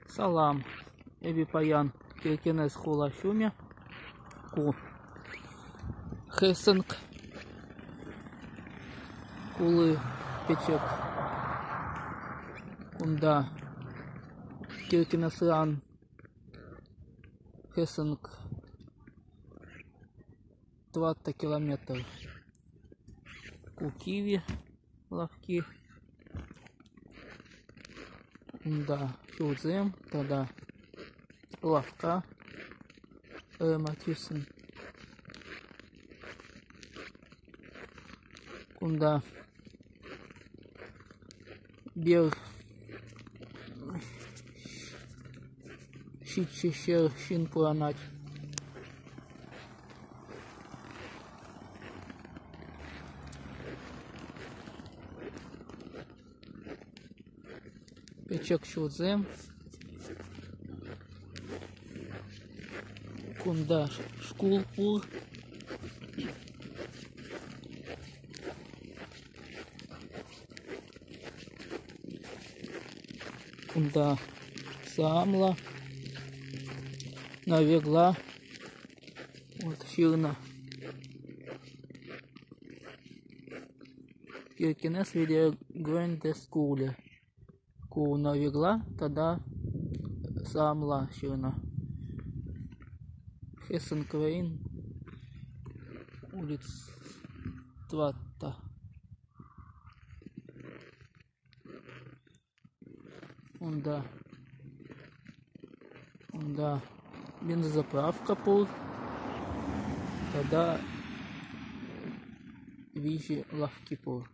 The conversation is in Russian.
Салам. Эби паян Киркенес хула шуме. Ку. Хессенк. Кулы печек. Кунда. Киркенесран. Хессенк. 20 километров. Ку киви лавки. Да, шузем, тогда лавка. Матюсен. Кунда. Бер. Щичищер шинпуранать. Печек шузем. Кунда шкулпур. Кунда самла. Навегла. Вот фирна. Киркенес видео гранде скуле. Ку навегла, тогда самла фирна. Хессенквейн. Улиц 20. Да. Бензозаправка пол. Тогда вижу лавки пол.